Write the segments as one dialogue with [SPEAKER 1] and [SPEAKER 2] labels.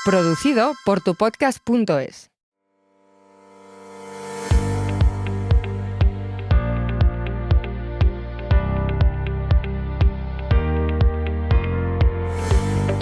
[SPEAKER 1] Producido por tupodcast.es.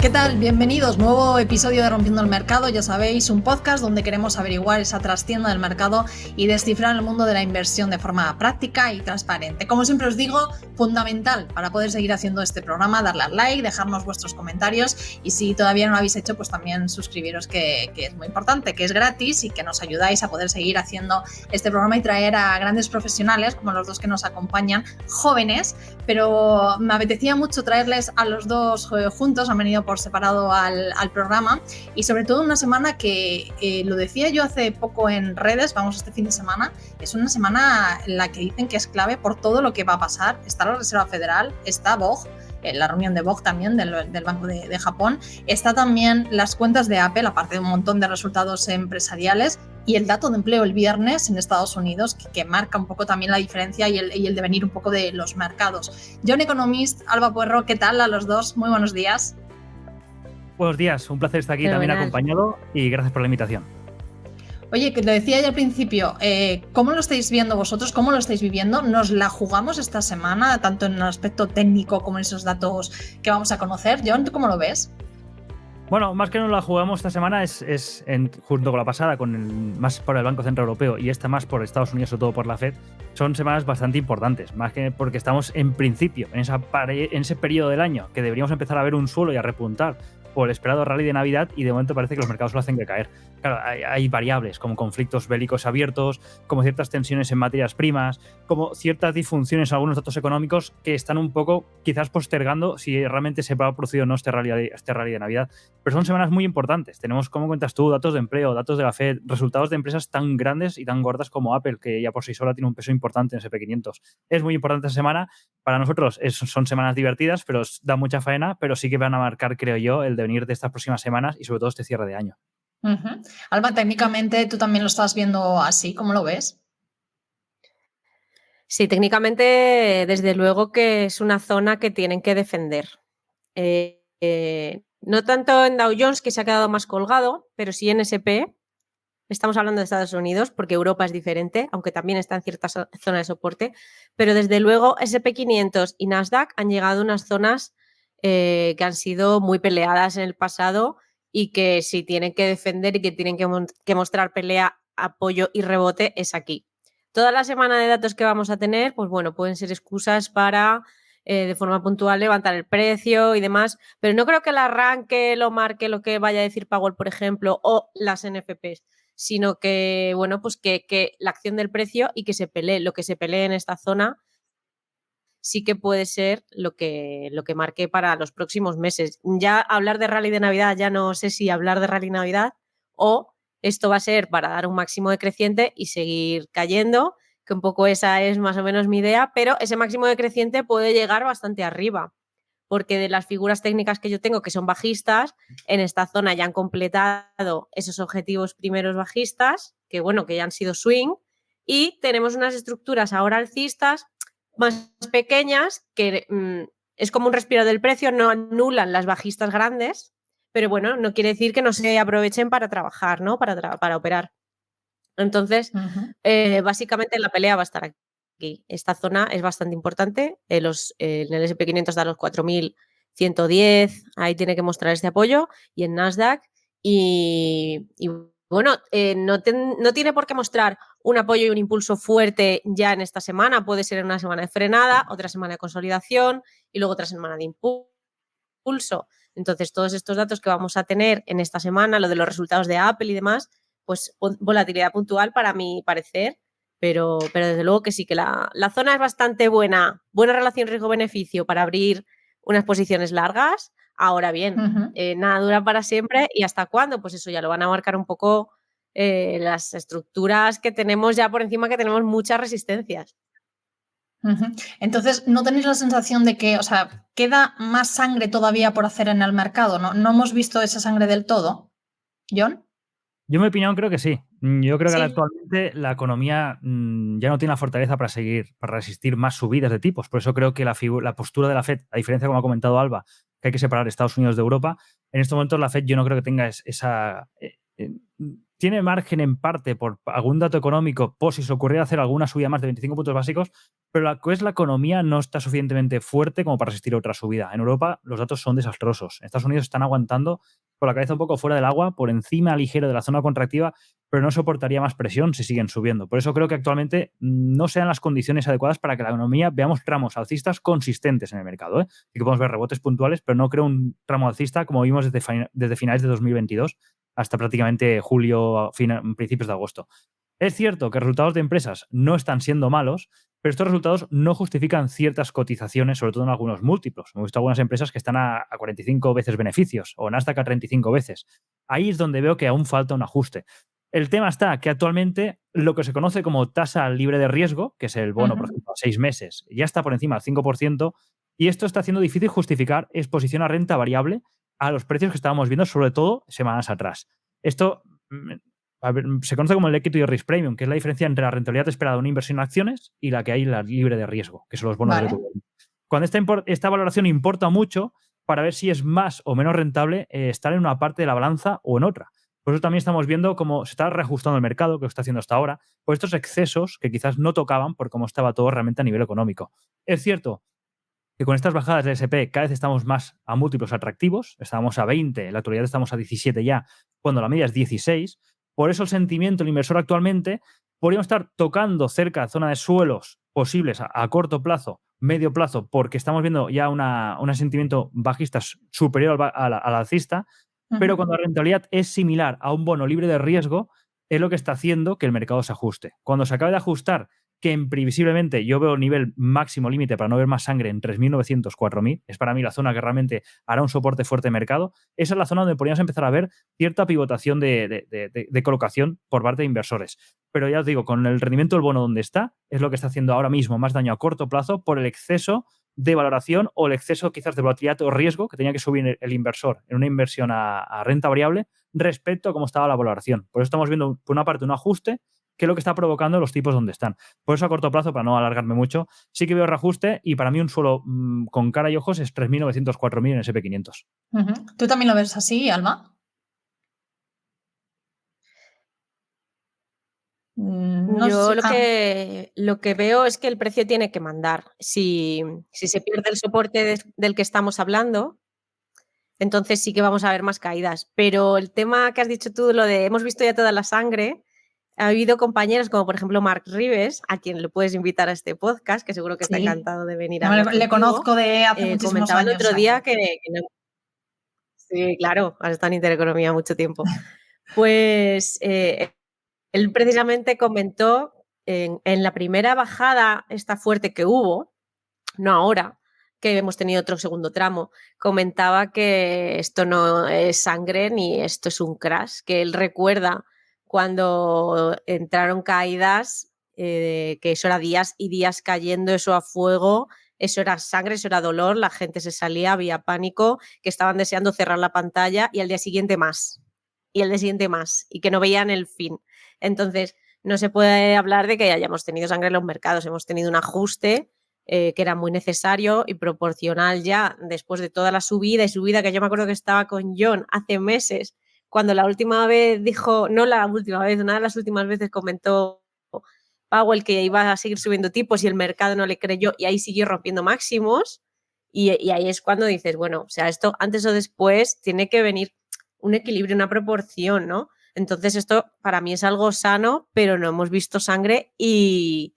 [SPEAKER 2] ¿Qué tal? Bienvenidos, nuevo episodio de Rompiendo el Mercado, ya sabéis, un podcast donde queremos averiguar esa trastienda del mercado y descifrar el mundo de la inversión de forma práctica y transparente. Como siempre os digo, fundamental para poder seguir haciendo este programa, darle al like, dejarnos vuestros comentarios y si todavía no lo habéis hecho, pues también suscribiros que es muy importante, que es gratis y que nos ayudáis a poder seguir haciendo este programa y traer a grandes profesionales como los dos que nos acompañan, jóvenes, pero me apetecía mucho traerles a los dos juntos, han venido por separado al programa y sobre todo una semana que lo decía yo hace poco en redes, vamos, este fin de semana, es una semana en la que dicen que es clave por todo lo que va a pasar. Está la Reserva Federal, está BOJ, la reunión de BOJ también del Banco de Japón, está también las cuentas de Apple, aparte de un montón de resultados empresariales, y el dato de empleo el viernes en Estados Unidos, que marca un poco también la diferencia y el devenir un poco de los mercados. John Economist, Alba Puerro, ¿qué tal a los dos? Muy buenos días.
[SPEAKER 3] Buenos días, un placer estar aquí también acompañado y gracias por la invitación.
[SPEAKER 2] Oye, que lo decía ya al principio, ¿cómo lo estáis viendo vosotros? ¿Cómo lo estáis viviendo? ¿Nos la jugamos esta semana, tanto en el aspecto técnico como en esos datos que vamos a conocer? John, ¿tú cómo lo ves?
[SPEAKER 3] Bueno, más que no la jugamos esta semana junto con la pasada, más por el Banco Central Europeo y esta más por Estados Unidos, sobre todo por la Fed, son semanas bastante importantes, más que porque estamos en principio, en ese periodo del año que deberíamos empezar a ver un suelo y a repuntar por el esperado rally de Navidad y de momento parece que los mercados lo hacen caer. Claro, hay variables como conflictos bélicos abiertos, como ciertas tensiones en materias primas, como ciertas disfunciones en algunos datos económicos que están un poco quizás postergando si realmente se va a producir o no este rally de Navidad. Pero son semanas muy importantes. Tenemos, como cuentas tú, datos de empleo, datos de la Fed, resultados de empresas tan grandes y tan gordas como Apple, que ya por sí sola tiene un peso importante en SP500. Es muy importante esta semana. Para nosotros son semanas divertidas, pero da mucha faena, pero sí que van a marcar, creo yo, el devenir de estas próximas semanas y sobre todo este cierre de año.
[SPEAKER 2] Uh-huh. Alba, técnicamente tú también lo estás viendo así, ¿cómo lo ves?
[SPEAKER 4] Sí, técnicamente, desde luego que es una zona que tienen que defender. No tanto en Dow Jones, que se ha quedado más colgado, pero sí en S&P. Estamos hablando de Estados Unidos, porque Europa es diferente, aunque también está en cierta zona de soporte. Pero desde luego S&P 500 y Nasdaq han llegado a unas zonas que han sido muy peleadas en el pasado y que si tienen que defender y que tienen que mostrar pelea, apoyo y rebote es aquí. Toda la semana de datos que vamos a tener, pues bueno, pueden ser excusas para de forma puntual levantar el precio y demás, pero no creo que el arranque lo marque lo que vaya a decir Powell, por ejemplo, o las NFPs, sino que, bueno, pues que la acción del precio y que se pelee, lo que se pelee en esta zona sí que puede ser lo que marque para los próximos meses. Ya hablar de rally de Navidad, ya no sé si hablar de rally Navidad o esto va a ser para dar un máximo decreciente y seguir cayendo, que un poco esa es más o menos mi idea, pero ese máximo decreciente puede llegar bastante arriba, porque de las figuras técnicas que yo tengo que son bajistas, en esta zona ya han completado esos objetivos primeros bajistas, que bueno, que ya han sido swing, y tenemos unas estructuras ahora alcistas más pequeñas que es como un respiro del precio, no anulan las bajistas grandes, pero bueno, no quiere decir que no se aprovechen para trabajar, ¿no? Para operar. Entonces, básicamente la pelea va a estar aquí. Esta zona es bastante importante. En el S&P 500 da los 4.110, ahí tiene que mostrar este apoyo, y en Nasdaq. Y bueno, no tiene por qué mostrar un apoyo y un impulso fuerte ya en esta semana. Puede ser en una semana de frenada, otra semana de consolidación y luego otra semana de impulso. Entonces, todos estos datos que vamos a tener en esta semana, lo de los resultados de Apple y demás, pues volatilidad puntual para mi parecer, pero desde luego que sí, que la zona es bastante buena relación riesgo-beneficio para abrir unas posiciones largas. Ahora bien, nada dura para siempre y hasta cuándo, pues eso ya lo van a marcar un poco las estructuras que tenemos ya por encima, que tenemos muchas resistencias.
[SPEAKER 2] Entonces, ¿no tenéis la sensación de que, o sea, queda más sangre todavía por hacer en el mercado? ¿No hemos visto esa sangre del todo? ¿John?
[SPEAKER 3] Yo, en mi opinión, creo que sí. Yo creo que
[SPEAKER 2] Sí.
[SPEAKER 3] actualmente la economía ya no tiene la fortaleza para resistir más subidas de tipos. Por eso creo que la postura de la Fed, a diferencia, como ha comentado Alba, que hay que separar Estados Unidos de Europa. En estos momentos la Fed yo no creo que tenga esa... tiene margen en parte por algún dato económico, por si se ocurriera hacer alguna subida más de 25 puntos básicos, pero la economía no está suficientemente fuerte como para resistir otra subida. En Europa los datos son desastrosos. En Estados Unidos están aguantando con la cabeza un poco fuera del agua, por encima ligero de la zona contractiva, pero no soportaría más presión si siguen subiendo. Por eso creo que actualmente no sean las condiciones adecuadas para que la economía veamos tramos alcistas consistentes en el mercado. Sí que podemos ver rebotes puntuales, pero no creo un tramo alcista como vimos desde finales de 2022 hasta prácticamente julio, principios de agosto. Es cierto que resultados de empresas no están siendo malos, pero estos resultados no justifican ciertas cotizaciones, sobre todo en algunos múltiplos. Hemos visto algunas empresas que están a 45 veces beneficios o Nasdaq a 35 veces. Ahí es donde veo que aún falta un ajuste. El tema está que actualmente lo que se conoce como tasa libre de riesgo, que es el bono, por ejemplo, a 6 meses, ya está por encima del 5%, y esto está haciendo difícil justificar exposición a renta variable a los precios que estábamos viendo, sobre todo semanas atrás. Esto se conoce como el equity risk premium, que es la diferencia entre la rentabilidad esperada de una inversión en acciones y la que hay la libre de riesgo, que son los bonos de gobierno. Cuando esta valoración importa mucho para ver si es más o menos rentable estar en una parte de la balanza o en otra. Por eso también estamos viendo cómo se está reajustando el mercado, que lo está haciendo hasta ahora, por estos excesos que quizás no tocaban por cómo estaba todo realmente a nivel económico. Es cierto que con estas bajadas del S&P cada vez estamos más a múltiplos atractivos, estábamos a 20, en la actualidad estamos a 17 ya, cuando la media es 16. Por eso el sentimiento del inversor actualmente podríamos estar tocando cerca de zona de suelos posibles a corto plazo, medio plazo, porque estamos viendo ya un sentimiento bajista superior al alcista, pero cuando la rentabilidad es similar a un bono libre de riesgo, es lo que está haciendo que el mercado se ajuste. Cuando se acabe de ajustar, que previsiblemente yo veo nivel máximo límite para no ver más sangre en 3.900, 4.000, es para mí la zona que realmente hará un soporte fuerte de mercado, esa es la zona donde podríamos empezar a ver cierta pivotación de colocación por parte de inversores. Pero ya os digo, con el rendimiento del bono donde está, es lo que está haciendo ahora mismo más daño a corto plazo por el exceso de valoración o el exceso quizás de volatilidad o riesgo que tenía que subir el inversor en una inversión a renta variable respecto a cómo estaba la valoración. Por eso estamos viendo, por una parte, un ajuste que es lo que está provocando los tipos donde están. Por eso, a corto plazo, para no alargarme mucho, sí que veo reajuste y para mí un suelo con cara y ojos es 3.900, 4.000 en SP500.
[SPEAKER 2] ¿Tú también lo ves así, Alma?
[SPEAKER 4] Yo lo que veo es que el precio tiene que mandar. Si se pierde el soporte del que estamos hablando, entonces sí que vamos a ver más caídas. Pero el tema que has dicho tú, lo de hemos visto ya toda la sangre, ha habido compañeros como por ejemplo Mark Rives, a quien le puedes invitar a este podcast, que seguro que está encantado de venir a hablar
[SPEAKER 2] le conozco de hace muchísimos
[SPEAKER 4] comentaba
[SPEAKER 2] años.
[SPEAKER 4] El otro día que no. Sí, claro, has estado en Intereconomía mucho tiempo. Pues él precisamente comentó en la primera bajada esta fuerte que hubo, no ahora, que hemos tenido otro segundo tramo, comentaba que esto no es sangre ni esto es un crash, que él recuerda cuando entraron caídas, que eso era días y días cayendo, eso a fuego, eso era sangre, eso era dolor, la gente se salía, había pánico, que estaban deseando cerrar la pantalla y al día siguiente más, y al día siguiente más, y que no veían el fin. Entonces, no se puede hablar de que hayamos tenido sangre en los mercados, hemos tenido un ajuste que era muy necesario y proporcional ya después de toda la subida y subida, que yo me acuerdo que estaba con John hace meses, cuando la última vez dijo, no la última vez, una de las últimas veces comentó Powell que iba a seguir subiendo tipos y el mercado no le creyó y ahí siguió rompiendo máximos y ahí es cuando dices, bueno, o sea, esto antes o después tiene que venir un equilibrio, una proporción, ¿no? Entonces esto para mí es algo sano, pero no hemos visto sangre y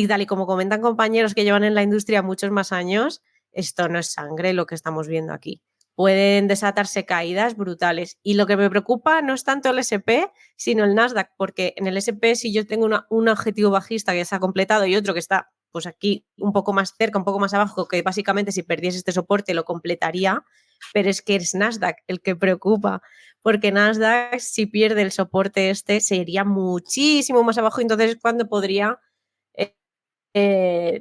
[SPEAKER 4] tal y como comentan compañeros que llevan en la industria muchos más años, esto no es sangre lo que estamos viendo aquí. Pueden desatarse caídas brutales. Y lo que me preocupa no es tanto el SP, sino el Nasdaq, porque en el SP si yo tengo un objetivo bajista que ya se ha completado y otro que está pues aquí un poco más cerca, un poco más abajo, que básicamente si perdiese este soporte lo completaría, pero es que es Nasdaq el que preocupa, porque Nasdaq si pierde el soporte este sería muchísimo más abajo, entonces es cuando podría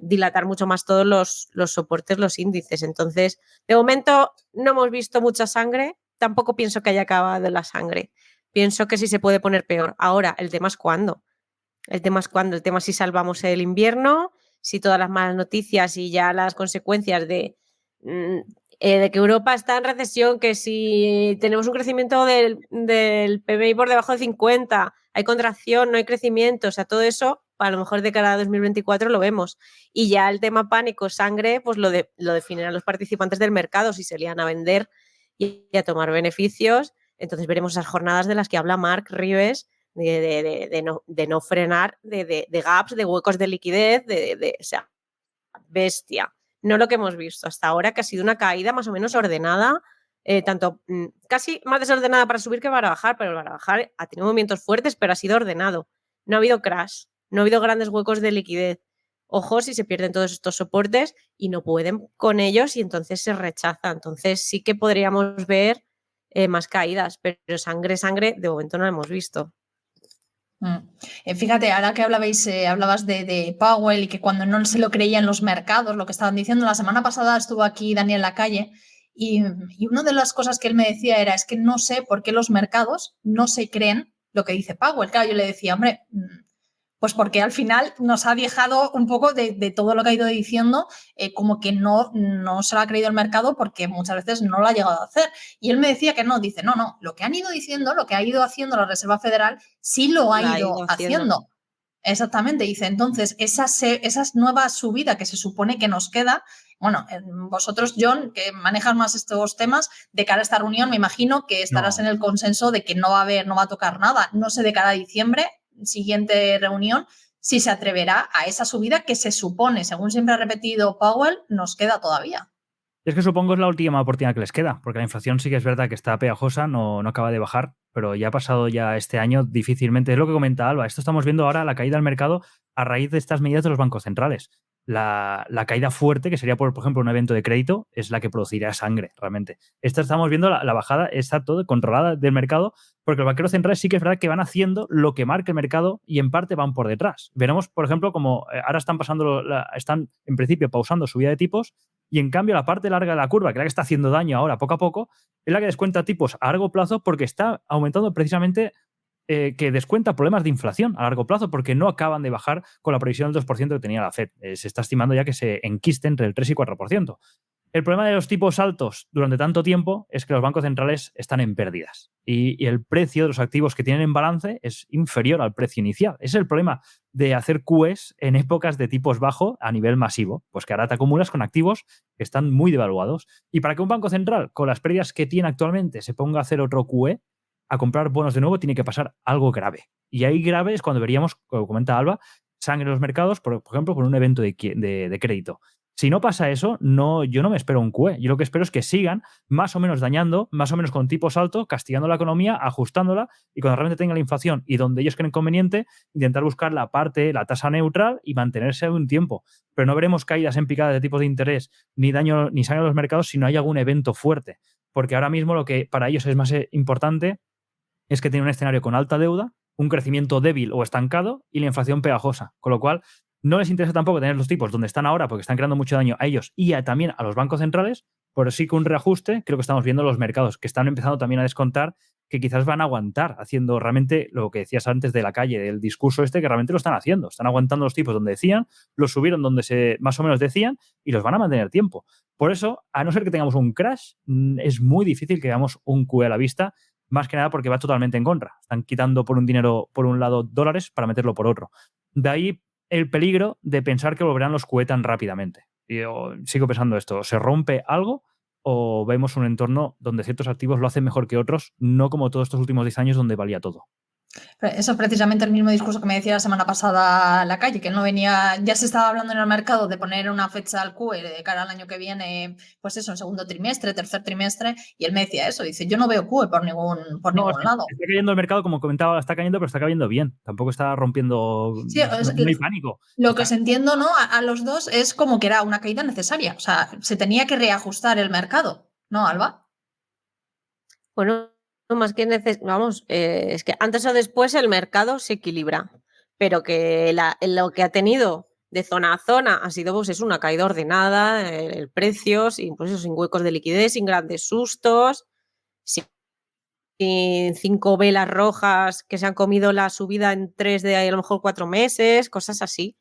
[SPEAKER 4] dilatar mucho más todos los soportes, los índices. Entonces, de momento no hemos visto mucha sangre, tampoco pienso que haya acabado la sangre. Pienso que sí se puede poner peor. Ahora, el tema es cuándo. El tema es si salvamos el invierno, si todas las malas noticias y ya las consecuencias de de que Europa está en recesión, que si tenemos un crecimiento del PBI por debajo de 50, hay contracción, no hay crecimiento, o sea, todo eso, a lo mejor de cara a 2024 lo vemos. Y ya el tema pánico, sangre, pues lo definirán los participantes del mercado, si se lían a vender y a tomar beneficios. Entonces veremos esas jornadas de las que habla Mark Rives, de no frenar, de gaps, de huecos de liquidez, o sea, bestia. No lo que hemos visto hasta ahora, que ha sido una caída más o menos ordenada, tanto casi más desordenada para subir que para bajar, pero para bajar ha tenido movimientos fuertes, pero ha sido ordenado. No ha habido crash, no ha habido grandes huecos de liquidez. Ojo si se pierden todos estos soportes y no pueden con ellos y entonces se rechaza. Entonces sí que podríamos ver más caídas, pero sangre de momento no la hemos visto.
[SPEAKER 2] Fíjate, ahora que hablabas de Powell y que cuando no se lo creían los mercados, lo que estaban diciendo, la semana pasada estuvo aquí Daniel Lacalle y una de las cosas que él me decía era, es que no sé por qué los mercados no se creen lo que dice Powell. Claro, yo le decía, hombre, pues porque al final nos ha dejado un poco de todo lo que ha ido diciendo, como que no se lo ha creído el mercado porque muchas veces no lo ha llegado a hacer. Y él me decía que no, dice, no, lo que han ido diciendo, lo que ha ido haciendo la Reserva Federal, sí lo ha ido haciendo. Exactamente, dice, entonces esa nueva subida que se supone que nos queda, bueno, vosotros, John, que manejas más estos temas, de cara a esta reunión, me imagino que estarás en el consenso de que no va a tocar nada. No sé de cara a diciembre, siguiente reunión, si se atreverá a esa subida que se supone, según siempre ha repetido Powell, nos queda todavía.
[SPEAKER 3] Es que supongo es la última oportunidad que les queda, porque la inflación sí que es verdad que está pegajosa, no acaba de bajar, pero ya ha pasado ya este año difícilmente. Es lo que comenta Alba. Esto estamos viendo ahora, la caída del mercado a raíz de estas medidas de los bancos centrales. La caída fuerte, que sería, por ejemplo, un evento de crédito, es la que producirá sangre, realmente. Esta estamos viendo la bajada, está todo controlada del mercado, porque los banqueros centrales sí que es verdad que van haciendo lo que marca el mercado y en parte van por detrás. Veremos, por ejemplo, como ahora están en principio pausando subida de tipos y en cambio la parte larga de la curva, que es la que está haciendo daño ahora poco a poco, es la que descuenta tipos a largo plazo porque está aumentando precisamente que descuenta problemas de inflación a largo plazo porque no acaban de bajar con la previsión del 2% que tenía la Fed. Se está estimando ya que se enquiste entre el 3 y 4%. El problema de los tipos altos durante tanto tiempo es que los bancos centrales están en pérdidas y el precio de los activos que tienen en balance es inferior al precio inicial. Ese es el problema de hacer QEs en épocas de tipos bajos a nivel masivo, pues que ahora te acumulas con activos que están muy devaluados. Y para que un banco central, con las pérdidas que tiene actualmente, se ponga a hacer otro QE, a comprar bonos de nuevo, tiene que pasar algo grave. Y ahí grave es cuando veríamos, como comenta Alba, sangre en los mercados, por ejemplo, por un evento de crédito. Si no pasa eso, yo no me espero un QE. Yo lo que espero es que sigan más o menos dañando, más o menos con tipos altos, castigando la economía, ajustándola y cuando realmente tenga la inflación y donde ellos creen conveniente, intentar buscar la tasa neutral y mantenerse un tiempo. Pero no veremos caídas en picada de tipos de interés ni daño ni sangre en los mercados si no hay algún evento fuerte. Porque ahora mismo lo que para ellos es más importante es que tiene un escenario con alta deuda, un crecimiento débil o estancado y la inflación pegajosa. Con lo cual, no les interesa tampoco tener los tipos donde están ahora porque están creando mucho daño a ellos y también a los bancos centrales, pero sí que un reajuste, creo que estamos viendo los mercados que están empezando también a descontar que quizás van a aguantar haciendo realmente lo que decías antes de Lacalle, del discurso que realmente lo están haciendo. Están aguantando los tipos donde decían, los subieron donde más o menos decían y los van a mantener tiempo. Por eso, a no ser que tengamos un crash, es muy difícil que veamos un QE a la vista, más que nada porque va totalmente en contra. Están quitando por un lado dólares para meterlo por otro. De ahí el peligro de pensar que volverán los QE tan rápidamente. Yo sigo pensando esto, ¿se rompe algo o vemos un entorno donde ciertos activos lo hacen mejor que otros, no como todos estos últimos 10 años donde valía todo?
[SPEAKER 2] Eso es precisamente el mismo discurso que me decía la semana pasada Lacalle, que no venía, ya se estaba hablando en el mercado de poner una fecha al QE de cara al año que viene, pues eso, en segundo trimestre, tercer trimestre, y él me decía eso, dice, yo no veo QE por ningún lado.
[SPEAKER 3] Está cayendo el mercado, como comentaba, está cayendo, pero está cayendo bien, tampoco está rompiendo,
[SPEAKER 2] sí,
[SPEAKER 3] no hay pánico.
[SPEAKER 2] Lo que os entiendo, ¿no? A los dos es como que era una caída necesaria, o sea, se tenía que reajustar el mercado, ¿no, Alba?
[SPEAKER 4] Bueno, no más que es que antes o después el mercado se equilibra, pero que lo que ha tenido de zona a zona ha sido pues, es una caída ordenada, el precio, sin huecos de liquidez, sin grandes sustos, sin 5 velas rojas que se han comido la subida en 3 de a lo mejor 4 meses, cosas así.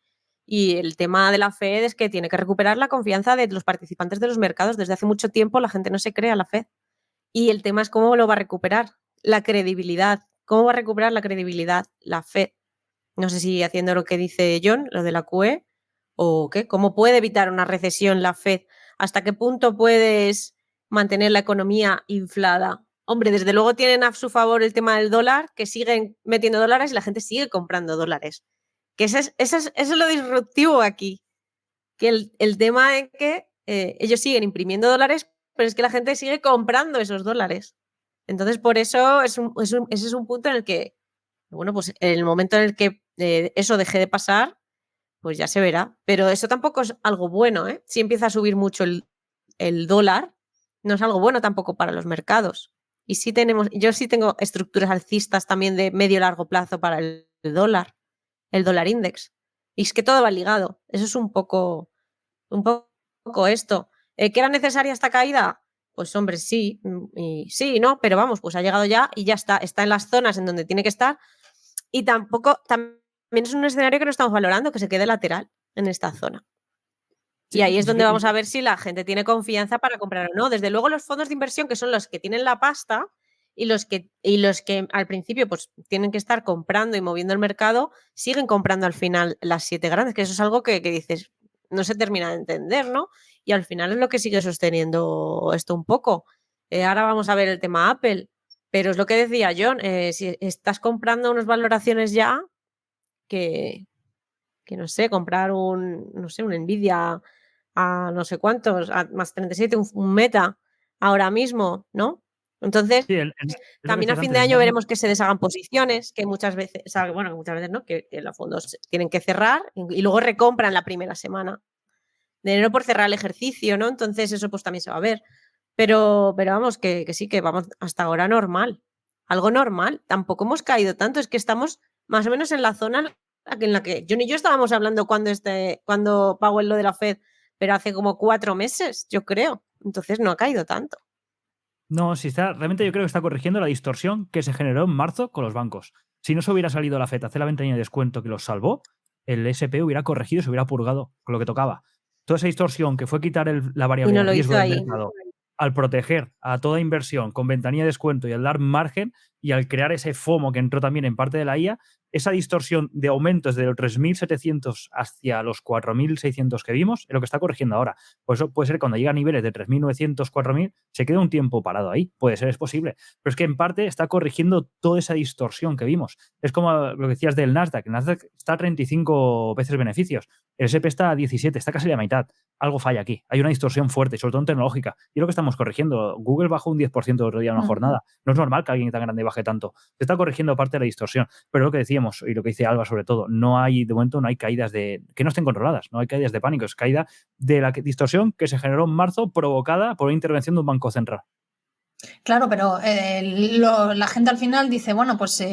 [SPEAKER 4] Y el tema de la Fed es que tiene que recuperar la confianza de los participantes de los mercados. Desde hace mucho tiempo la gente no se cree a la Fed. Y el tema es cómo lo va a recuperar. La credibilidad. ¿Cómo va a recuperar la credibilidad la Fed? No sé si haciendo lo que dice John, lo de la QE, o qué. ¿Cómo puede evitar una recesión la Fed? ¿Hasta qué punto puedes mantener la economía inflada? Hombre, desde luego tienen a su favor el tema del dólar, que siguen metiendo dólares y la gente sigue comprando dólares. Que eso es lo disruptivo aquí. Que el tema es que ellos siguen imprimiendo dólares, pero es que la gente sigue comprando esos dólares. Entonces, por eso ese es un punto en el que, bueno, pues en el momento en el que eso deje de pasar, pues ya se verá. Pero eso tampoco es algo bueno, ¿eh? Si empieza a subir mucho el dólar, no es algo bueno tampoco para los mercados. Y yo sí tengo estructuras alcistas también de medio-largo plazo para el dólar index. Y es que todo va ligado. Eso es un poco esto. ¿Que era necesaria esta caída? Pues hombre, sí, y sí, ¿no? Pero vamos, pues ha llegado ya y ya está en las zonas en donde tiene que estar. Y también es un escenario que no estamos valorando, que se quede lateral en esta zona.
[SPEAKER 3] Sí,
[SPEAKER 4] y ahí es donde vamos a ver si la gente tiene confianza para comprar o no. Desde luego los fondos de inversión, que son los que tienen la pasta y los que al principio pues tienen que estar comprando y moviendo el mercado, siguen comprando al final las 7 grandes, que eso es algo que dices, no se termina de entender, ¿no? Y al final es lo que sigue sosteniendo esto un poco. Ahora vamos a ver el tema Apple, pero es lo que decía John, si estás comprando unas valoraciones ya que no sé, comprar un Nvidia a no sé cuántos, a más 37, un Meta ahora mismo, ¿no? Entonces,
[SPEAKER 3] sí, es lo que
[SPEAKER 4] también a
[SPEAKER 3] decías
[SPEAKER 4] fin
[SPEAKER 3] antes,
[SPEAKER 4] de año veremos que se deshagan posiciones, que muchas veces, o sea, bueno, muchas veces no, que los fondos tienen que cerrar y luego recompran la primera semana de enero por cerrar el ejercicio, ¿no? Entonces eso pues también se va a ver. Pero vamos, que sí, que vamos hasta ahora normal. Algo normal. Tampoco hemos caído tanto, es que estamos más o menos en la zona en la que John y yo estábamos hablando cuando Powell lo de la Fed, pero hace como 4 meses, yo creo. Entonces no ha caído tanto.
[SPEAKER 3] No, realmente yo creo que está corrigiendo la distorsión que se generó en marzo con los bancos. Si no se hubiera salido la FED a hacer la ventanilla de descuento que los salvó, el SP hubiera corregido, se hubiera purgado con lo que tocaba. Toda esa distorsión que fue quitar la
[SPEAKER 4] Y
[SPEAKER 3] variable
[SPEAKER 4] no
[SPEAKER 3] de
[SPEAKER 4] lo
[SPEAKER 3] riesgo
[SPEAKER 4] hizo
[SPEAKER 3] del
[SPEAKER 4] ahí.
[SPEAKER 3] mercado, al proteger a toda inversión con ventanilla de descuento y al dar margen y al crear ese FOMO que entró también en parte de la IA, esa distorsión de aumentos de los 3.700 hacia los 4.600 que vimos es lo que está corrigiendo ahora. Por eso puede ser que cuando llega a niveles de 3.900, 4.000, se quede un tiempo parado ahí. Puede ser, es posible. Pero es que en parte está corrigiendo toda esa distorsión que vimos. Es como lo que decías del Nasdaq. El Nasdaq está a 35 veces beneficios. El S&P está a 17, está casi a la mitad. Algo falla aquí. Hay una distorsión fuerte, sobre todo en tecnológica. Y es lo que estamos corrigiendo. Google bajó un 10% el otro día en una jornada. No es normal que alguien tan grande baje tanto. Se está corrigiendo parte de la distorsión. Pero lo que decíamos, y lo que dice Alba sobre todo, de momento no hay caídas que no estén controladas, no hay caídas de pánico, es caída de la distorsión que se generó en marzo provocada por una intervención de un banco central.
[SPEAKER 2] Claro, pero la gente al final dice, bueno, pues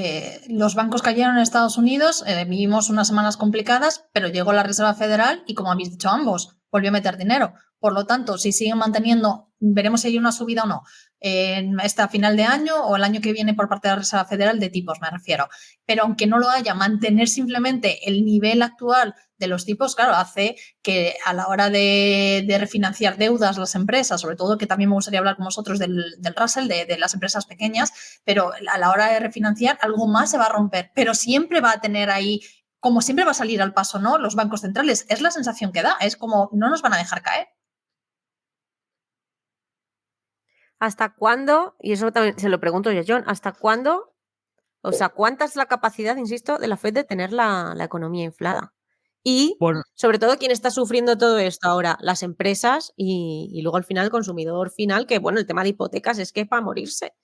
[SPEAKER 2] los bancos cayeron en Estados Unidos, vivimos unas semanas complicadas, pero llegó la Reserva Federal y, como habéis dicho ambos, volvió a meter dinero. Por lo tanto, si siguen manteniendo, veremos si hay una subida o no en a final de año o el año que viene por parte de la Reserva Federal, de tipos me refiero. Pero aunque no lo haya, mantener simplemente el nivel actual de los tipos, claro, hace que a la hora de refinanciar deudas las empresas, sobre todo, que también me gustaría hablar con vosotros del Russell, de las empresas pequeñas, pero a la hora de refinanciar algo más se va a romper, pero siempre va a tener ahí, como siempre va a salir al paso, ¿no? Los bancos centrales, es la sensación que da, es como no nos van a dejar caer.
[SPEAKER 4] ¿Hasta cuándo? Y eso también se lo pregunto yo, John, ¿hasta cuándo? O sea, ¿cuánta es la capacidad, insisto, de la Fed de tener la economía inflada? Y, sobre todo, ¿quién está sufriendo todo esto ahora? Las empresas y luego al final el consumidor final, que, bueno, el tema de hipotecas es que es para morirse.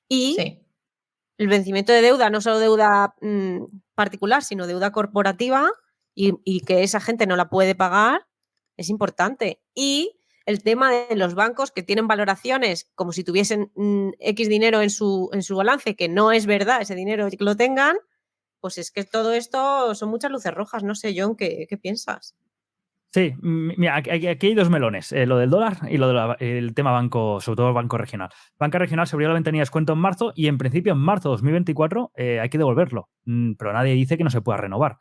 [SPEAKER 4] Y sí, el vencimiento de deuda, no solo deuda particular, sino deuda corporativa, y que esa gente no la puede pagar, es importante. Y el tema de los bancos que tienen valoraciones como si tuviesen X dinero en su balance, que no es verdad ese dinero que lo tengan, pues es que todo esto son muchas luces rojas. No sé, John, ¿qué piensas?
[SPEAKER 3] Sí, mira, aquí hay dos melones, lo del dólar y lo del tema banco, sobre todo el banco regional. Banca regional se abrió la ventanilla de descuento en marzo y en principio en marzo de 2024 hay que devolverlo, pero nadie dice que no se pueda renovar.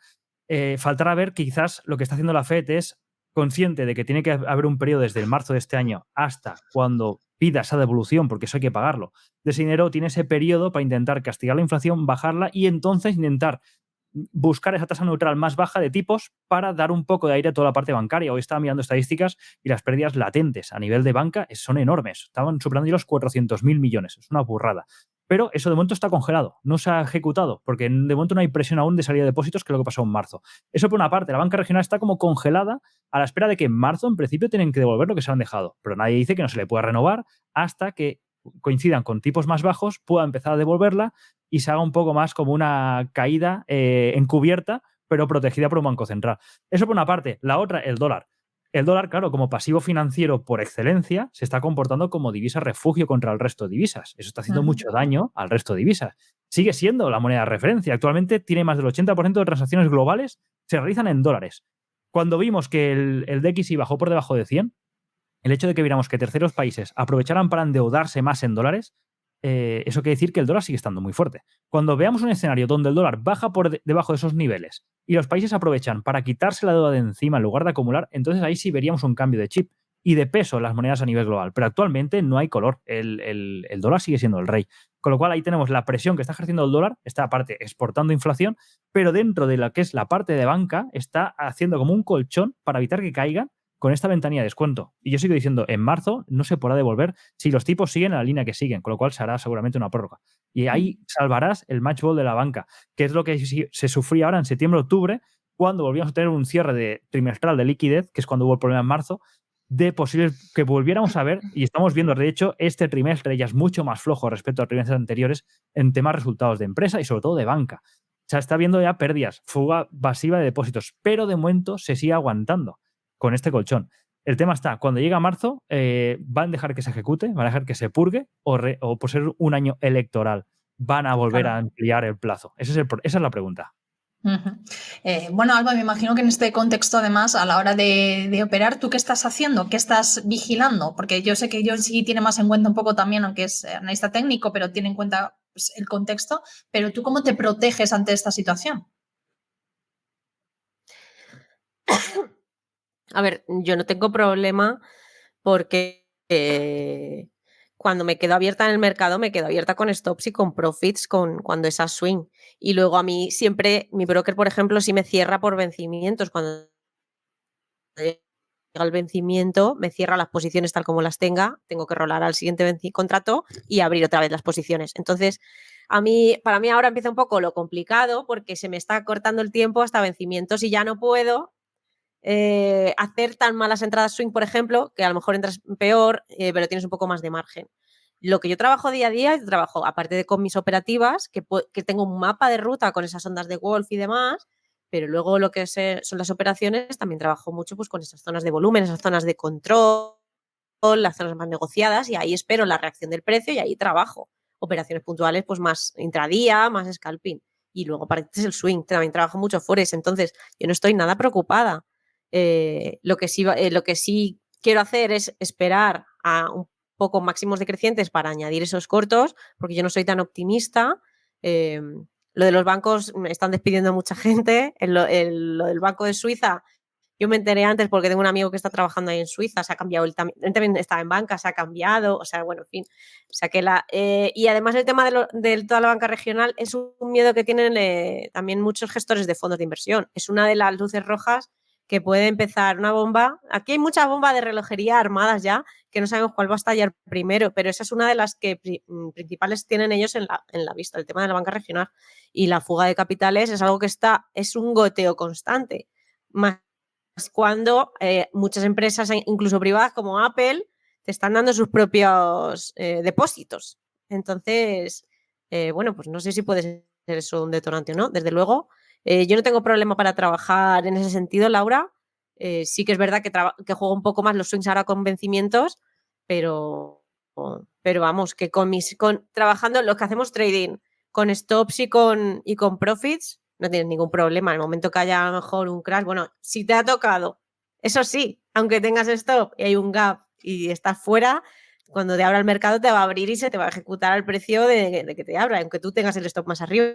[SPEAKER 3] faltará ver que quizás lo que está haciendo la Fed es consciente de que tiene que haber un periodo desde el marzo de este año hasta cuando pida esa devolución, porque eso hay que pagarlo. De ese dinero tiene ese periodo para intentar castigar la inflación, bajarla y entonces intentar buscar esa tasa neutral más baja de tipos para dar un poco de aire a toda la parte bancaria. Hoy estaba mirando estadísticas y las pérdidas latentes a nivel de banca son enormes. Estaban superando ya los 400.000 millones. Es una burrada. Pero eso de momento está congelado, no se ha ejecutado, porque de momento no hay presión aún de salida de depósitos, que es lo que pasó en marzo. Eso por una parte, la banca regional está como congelada a la espera de que en marzo, en principio, tienen que devolver lo que se han dejado. Pero nadie dice que no se le pueda renovar hasta que coincidan con tipos más bajos, pueda empezar a devolverla y se haga un poco más como una caída encubierta, pero protegida por un banco central. Eso por una parte. La otra, el dólar. El dólar, claro, como pasivo financiero por excelencia, se está comportando como divisa refugio contra el resto de divisas. Eso está haciendo mucho daño al resto de divisas. Sigue siendo la moneda de referencia. Actualmente tiene más del 80% de transacciones globales se realizan en dólares. Cuando vimos que el DXY bajó por debajo de 100, el hecho de que viéramos que terceros países aprovecharan para endeudarse más en dólares, eso quiere decir que el dólar sigue estando muy fuerte. Cuando veamos un escenario donde el dólar baja por debajo de esos niveles y los países aprovechan para quitarse la deuda de encima en lugar de acumular, entonces ahí sí veríamos un cambio de chip y de peso en las monedas a nivel global. Pero actualmente no hay color. El dólar sigue siendo el rey. Con lo cual ahí tenemos la presión que está ejerciendo el dólar, está aparte exportando inflación, pero dentro de lo que es la parte de banca está haciendo como un colchón para evitar que caigan con esta ventanilla de descuento. Y yo sigo diciendo, en marzo no se podrá devolver si los tipos siguen en la línea que siguen, con lo cual se hará seguramente una prórroga. Y ahí salvarás el match ball de la banca, que es lo que se sufría ahora en septiembre-octubre, cuando volvíamos a tener un cierre de trimestral de liquidez, que es cuando hubo el problema en marzo, de posibles que volviéramos a ver, y estamos viendo, de hecho, este trimestre ya es mucho más flojo respecto a trimestres anteriores en temas resultados de empresa y sobre todo de banca. O sea, está viendo ya pérdidas, fuga masiva de depósitos, pero de momento se sigue aguantando con este colchón. El tema está, cuando llega marzo, ¿van a dejar que se ejecute? ¿Van a dejar que se purgue? ¿O por ser un año electoral van a volver a ampliar el plazo? Esa es la pregunta.
[SPEAKER 2] Bueno, Alba, me imagino que en este contexto, además, a la hora de operar, ¿tú qué estás haciendo? ¿Qué estás vigilando? Porque yo sé que John sí tiene más en cuenta un poco también, aunque es analista técnico, pero tiene en cuenta pues, el contexto. Pero ¿tú cómo te proteges ante esta situación?
[SPEAKER 4] A ver, yo no tengo problema porque cuando me quedo abierta en el mercado, me quedo abierta con stops y con profits cuando es a swing. Y luego a mí siempre, mi broker, por ejemplo, sí me cierra por vencimientos. Cuando llega el vencimiento, me cierra las posiciones tal como las tenga, tengo que rolar al siguiente contrato y abrir otra vez las posiciones. Entonces, para mí ahora empieza un poco lo complicado porque se me está cortando el tiempo hasta vencimientos y ya no puedo hacer tan malas entradas swing, por ejemplo, que a lo mejor entras peor, pero tienes un poco más de margen. Lo que yo trabajo día a día, yo trabajo, aparte de con mis operativas, que tengo un mapa de ruta con esas ondas de Wolf y demás, pero luego lo que son las operaciones, también trabajo mucho pues, con esas zonas de volumen, esas zonas de control, las zonas más negociadas, y ahí espero la reacción del precio y ahí trabajo. Operaciones puntuales, pues más intradía, más scalping. Y luego para es el swing, también trabajo mucho forex, entonces yo no estoy nada preocupada. Lo que sí quiero hacer es esperar a un poco máximos decrecientes para añadir esos cortos, porque yo no soy tan optimista. Lo de los bancos, me están despidiendo a mucha gente. Lo del Banco de Suiza, yo me enteré antes porque tengo un amigo que está trabajando ahí en Suiza, se ha cambiado, él también estaba en banca, se ha cambiado, o sea, bueno, en fin. O sea que y además el tema de toda la banca regional es un miedo que tienen también muchos gestores de fondos de inversión. Es una de las luces rojas que puede empezar una bomba. Aquí hay muchas bombas de relojería armadas ya, que no sabemos cuál va a estallar primero, pero esa es una de las que principales tienen ellos en la vista, el tema de la banca regional. Y la fuga de capitales es algo que es un goteo constante. Más cuando muchas empresas, incluso privadas como Apple, te están dando sus propios depósitos. Entonces, bueno, pues no sé si puede ser eso un detonante o no. Desde luego, yo no tengo problema para trabajar en ese sentido, Laura. Sí que es verdad que juego un poco más los swings ahora con vencimientos, pero vamos, que trabajando lo que hacemos trading con stops y con profits, no tienes ningún problema. En el momento que haya a lo mejor un crash, bueno, si te ha tocado, eso sí, aunque tengas stop y hay un gap y estás fuera, cuando te abra el mercado te va a abrir y se te va a ejecutar al precio de que te abra, aunque tú tengas el stop más arriba.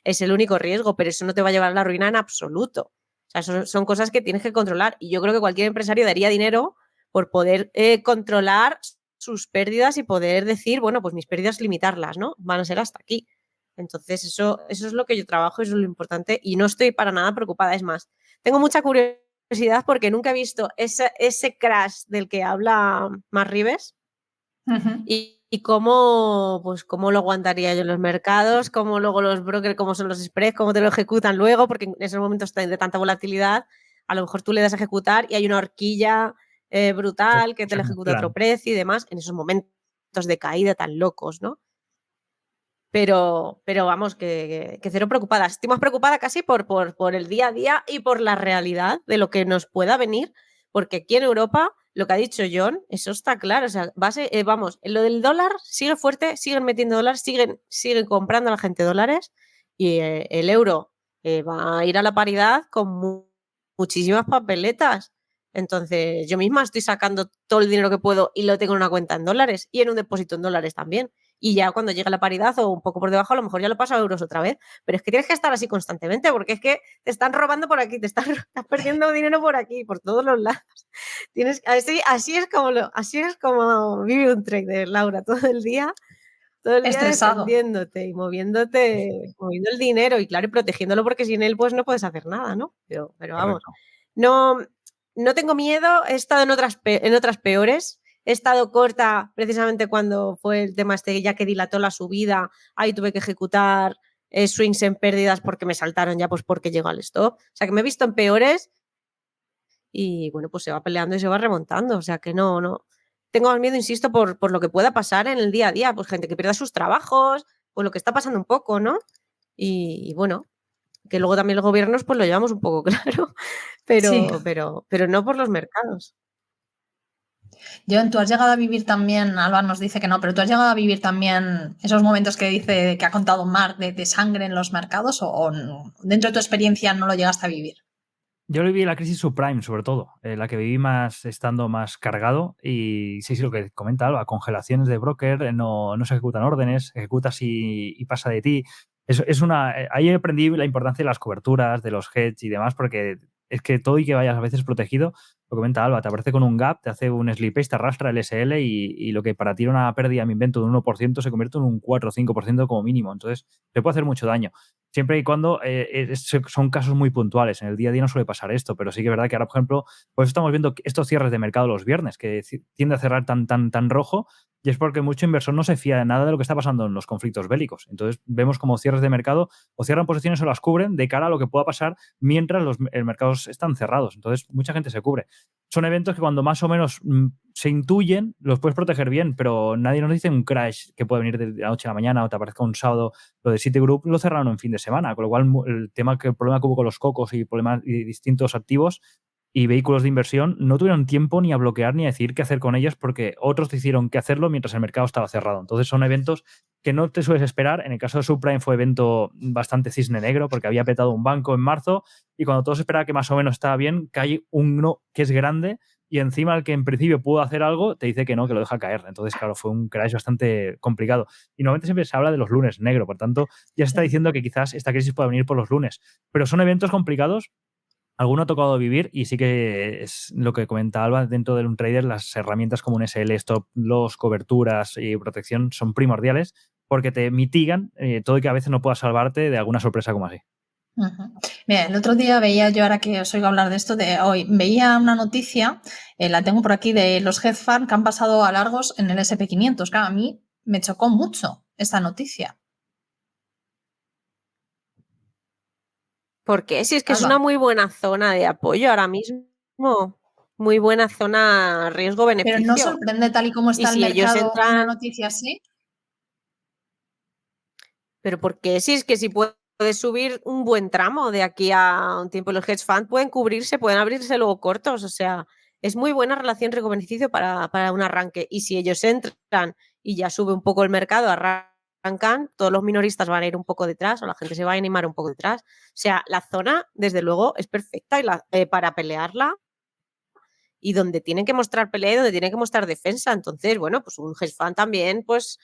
[SPEAKER 4] es el único riesgo, pero eso no te va a llevar a la ruina en absoluto. O sea, son cosas que tienes que controlar y yo creo que cualquier empresario daría dinero por poder controlar sus pérdidas y poder decir, bueno, pues mis pérdidas limitarlas, ¿no? Van a ser hasta aquí. Entonces, eso es lo que yo trabajo, eso es lo importante y no estoy para nada preocupada. Es más, tengo mucha curiosidad porque nunca he visto ese crash del que habla Mark Rives y cómo, pues, cómo lo aguantaría yo en los mercados, cómo luego los brokers, cómo son los spreads, cómo te lo ejecutan luego, porque en esos momentos de tanta volatilidad, a lo mejor tú le das a ejecutar y hay una horquilla brutal que te lo ejecuta otro precio y demás, en esos momentos de caída tan locos, ¿no? Pero vamos, que cero preocupada. Estoy más preocupada casi por el día a día y por la realidad de lo que nos pueda venir, porque aquí en Europa, lo que ha dicho John, eso está claro. O sea, vamos, en lo del dólar sigue fuerte, siguen metiendo dólares, siguen comprando a la gente dólares y el euro va a ir a la paridad con muchísimas papeletas. Entonces, yo misma estoy sacando todo el dinero que puedo y lo tengo en una cuenta en dólares y en un depósito en dólares también. Y ya cuando llega la paridad o un poco por debajo, a lo mejor ya lo paso a euros otra vez. Pero es que tienes que estar así constantemente porque es que te están robando por aquí, estás perdiendo dinero por aquí, por todos los lados. Así es como vive un trader, Laura, todo el día
[SPEAKER 2] Estresado.
[SPEAKER 4] defendiéndote y moviendo el dinero y claro, y protegiéndolo porque sin él pues no puedes hacer nada, ¿no? Pero vamos, no tengo miedo, he estado en otras peores. He estado corta precisamente cuando fue el tema este ya que dilató la subida. Ahí tuve que ejecutar swings en pérdidas porque me saltaron ya pues porque llegó al stop. O sea que me he visto en peores y bueno, pues se va peleando y se va remontando. O sea que no. Tengo más miedo, insisto, por lo que pueda pasar en el día a día. Pues gente que pierda sus trabajos, pues lo que está pasando un poco, ¿no? Y bueno, que luego también los gobiernos pues lo llevamos un poco claro, pero no por los mercados.
[SPEAKER 2] John, tú has llegado a vivir también, Alba nos dice que no, pero tú has llegado a vivir también esos momentos que dice que ha contado Mark de sangre en los mercados o dentro de tu experiencia no lo llegaste a vivir.
[SPEAKER 3] Yo viví la crisis subprime, sobre todo, la que viví más estando más cargado y sí, lo que comenta Alba, congelaciones de broker, no se ejecutan órdenes, ejecutas y pasa de ti. Ahí aprendí la importancia de las coberturas, de los hedge y demás, porque es que todo y que vayas a veces protegido, lo comenta Alba, te aparece con un gap, te hace un slip te arrastra el SL y lo que para ti era una pérdida, me invento, de un 1% se convierte en un 4 o 5% como mínimo. Entonces, te puede hacer mucho daño. Siempre y cuando son casos muy puntuales. En el día a día no suele pasar esto, pero sí que es verdad que ahora, por ejemplo, pues estamos viendo estos cierres de mercado los viernes, que tiende a cerrar tan rojo, y es porque mucho inversor no se fía de nada de lo que está pasando en los conflictos bélicos. Entonces vemos como cierres de mercado o cierran posiciones o las cubren de cara a lo que pueda pasar mientras los mercados están cerrados. Entonces mucha gente se cubre. Son eventos que cuando más o menos se intuyen, los puedes proteger bien, pero nadie nos dice un crash que puede venir de la noche a la mañana o te aparezca un sábado. Lo de Citigroup lo cerraron en fin de semana, con lo cual el problema que hubo con los cocos y problemas y distintos activos y vehículos de inversión no tuvieron tiempo ni a bloquear ni a decir qué hacer con ellos porque otros decidieron qué hacerlo mientras el mercado estaba cerrado. Entonces son eventos que no te sueles esperar. En el caso de subprime fue evento bastante cisne negro porque había petado un banco en marzo y cuando todos esperaban que más o menos estaba bien, cae uno que es grande y encima el que en principio pudo hacer algo te dice que no, que lo deja caer. Entonces, claro, fue un crash bastante complicado. Y normalmente siempre se habla de los lunes negro, por tanto, ya se está diciendo que quizás esta crisis pueda venir por los lunes. Pero son eventos complicados. Alguno ha tocado vivir y sí que es lo que comenta Alba, dentro de un trader las herramientas como un SL, stop loss, coberturas y protección son primordiales porque te mitigan todo y que a veces no puedas salvarte de alguna sorpresa como así.
[SPEAKER 2] Mira, el otro día veía yo, ahora que os oigo hablar de esto, de hoy, veía una noticia, la tengo por aquí, de los hedge funds que han pasado a largos en el SP500. Claro, a mí me chocó mucho esta noticia.
[SPEAKER 4] ¿Por qué? Si es que es una muy buena zona de apoyo ahora mismo. Muy buena zona riesgo-beneficio.
[SPEAKER 2] Pero no sorprende tal y como está el mercado una noticia así.
[SPEAKER 4] Pero ¿por qué? Si es que si puedes subir un buen tramo de aquí a un tiempo, los hedge funds pueden cubrirse, pueden abrirse luego cortos. O sea, es muy buena relación riesgo-beneficio para un arranque. Y si ellos entran y ya sube un poco el mercado, arrancan, todos los minoristas van a ir un poco detrás o la gente se va a animar un poco detrás. O sea, la zona, desde luego, es perfecta para pelearla y donde tienen que mostrar pelea y donde tienen que mostrar defensa. Entonces, bueno, pues un hedge fund también, pues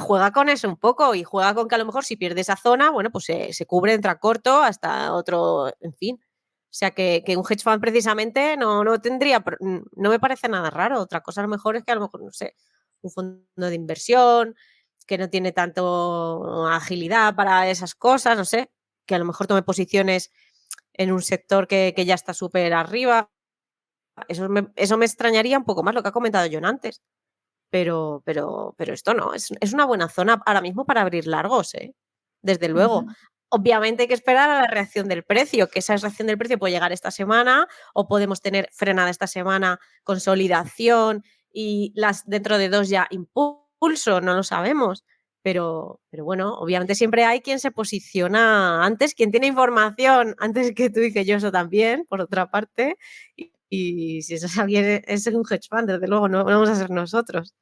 [SPEAKER 4] juega con eso un poco y juega con que a lo mejor si pierde esa zona, bueno, pues se cubre, entra corto hasta otro, en fin. O sea que un hedge fund precisamente no tendría, no me parece nada raro. Otra cosa a lo mejor es que a lo mejor, no sé, un fondo de inversión que no tiene tanto agilidad para esas cosas, no sé, que a lo mejor tome posiciones en un sector que ya está súper arriba. Eso me extrañaría un poco más lo que ha comentado John antes. Pero esto no, es una buena zona ahora mismo para abrir largos, desde luego.
[SPEAKER 2] Ujú.
[SPEAKER 4] Obviamente hay que esperar a la reacción del precio, que esa reacción del precio puede llegar esta semana o podemos tener frenada esta semana, consolidación y dentro de 2 ya impulso, no lo sabemos. Pero bueno, obviamente siempre hay quien se posiciona antes, quien tiene información antes que tú y que yo, eso también, por otra parte. Y si eso es alguien, es un hedge fund, desde luego, no vamos a ser nosotros.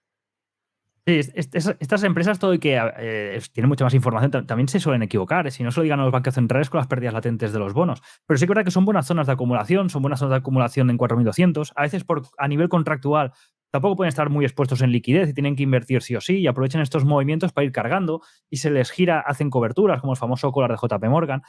[SPEAKER 3] Sí, estas empresas todo y que tienen mucha más información, también se suelen equivocar, si no se lo digan a los bancos centrales con las pérdidas latentes de los bonos. Pero sí que es verdad que son buenas zonas de acumulación, son buenas zonas de acumulación en 4.200. A veces a nivel contractual tampoco pueden estar muy expuestos en liquidez y tienen que invertir sí o sí y aprovechan estos movimientos para ir cargando y se les gira, hacen coberturas, como el famoso collar de JP Morgan.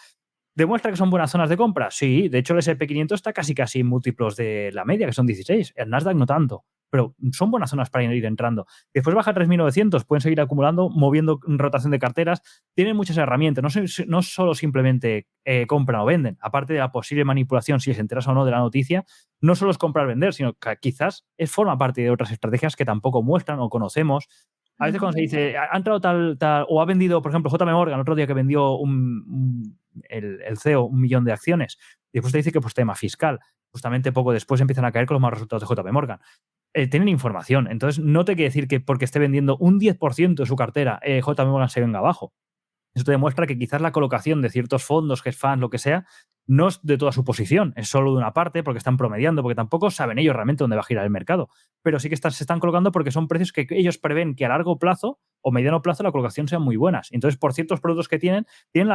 [SPEAKER 3] ¿Demuestra que son buenas zonas de compra? Sí, de hecho el S&P 500 está casi en múltiplos de la media, que son 16. El Nasdaq no tanto, pero son buenas zonas para ir entrando. Después baja a 3.900, pueden seguir acumulando, moviendo rotación de carteras. Tienen muchas herramientas, no solo simplemente compran o venden. Aparte de la posible manipulación, si les enteras o no de la noticia, no solo es comprar o vender, sino que quizás forma parte de otras estrategias que tampoco muestran o conocemos. A veces cuando se dice, ha entrado tal, o ha vendido, por ejemplo, JP Morgan, otro día que vendió el CEO 1 millón de acciones, y después te dice que pues tema fiscal. Justamente poco después empiezan a caer con los malos resultados de JP Morgan. Tienen información, entonces no te quiere decir que porque esté vendiendo un 10% de su cartera, JP Morgan se venga abajo. Eso te demuestra que quizás la colocación de ciertos fondos, hedge funds, lo que sea, no es de toda su posición, es solo de una parte porque están promediando, porque tampoco saben ellos realmente dónde va a girar el mercado. Pero sí que se están colocando porque son precios que ellos prevén que a largo plazo o mediano plazo la colocación sean muy buenas. Entonces, por ciertos productos que tienen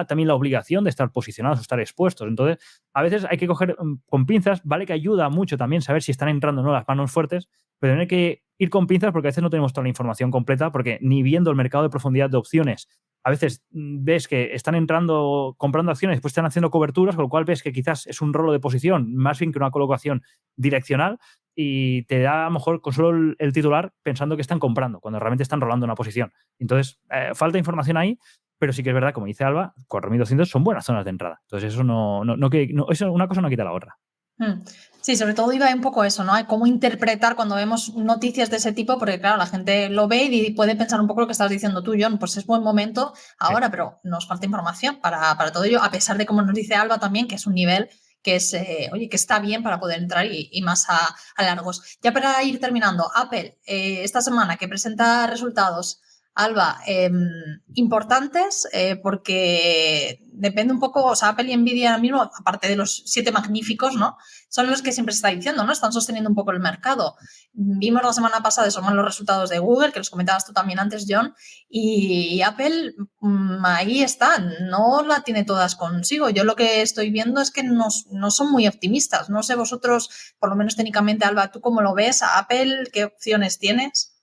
[SPEAKER 3] también la obligación de estar posicionados o estar expuestos. Entonces, a veces hay que coger con pinzas, vale que ayuda mucho también saber si están entrando o no las manos fuertes, pero hay que ir con pinzas porque a veces no tenemos toda la información completa, porque ni viendo el mercado de profundidad de opciones a veces ves que están entrando, comprando acciones, después están haciendo coberturas, con lo cual ves que quizás es un rolo de posición más bien que una colocación direccional y te da a lo mejor con solo el titular pensando que están comprando, cuando realmente están rolando una posición. Entonces, falta información ahí, pero sí que es verdad, como dice Alba, 4.200 son buenas zonas de entrada. Entonces, eso eso una cosa no quita la otra.
[SPEAKER 2] Sí, sobre todo iba un poco eso, ¿no? Hay cómo interpretar cuando vemos noticias de ese tipo, porque claro, la gente lo ve y puede pensar un poco lo que estás diciendo tú, John, pues es buen momento ahora, sí, pero nos falta información para todo ello, a pesar de, como nos dice Alba también, que es un nivel que es, oye, que está bien para poder entrar y más a largos. Ya para ir terminando, Apple, esta semana que presenta resultados, Alba, importantes, porque depende un poco, o sea, Apple y Nvidia ahora mismo, aparte de los 7 magníficos, ¿no? Son los que siempre se está diciendo, ¿no? Están sosteniendo un poco el mercado. Vimos la semana pasada esos son los resultados de Google, que los comentabas tú también antes, John, y Apple ahí está, no la tiene todas consigo. Yo lo que estoy viendo es que no son muy optimistas. No sé vosotros, por lo menos técnicamente, Alba, ¿tú cómo lo ves? ¿A Apple qué opciones tienes?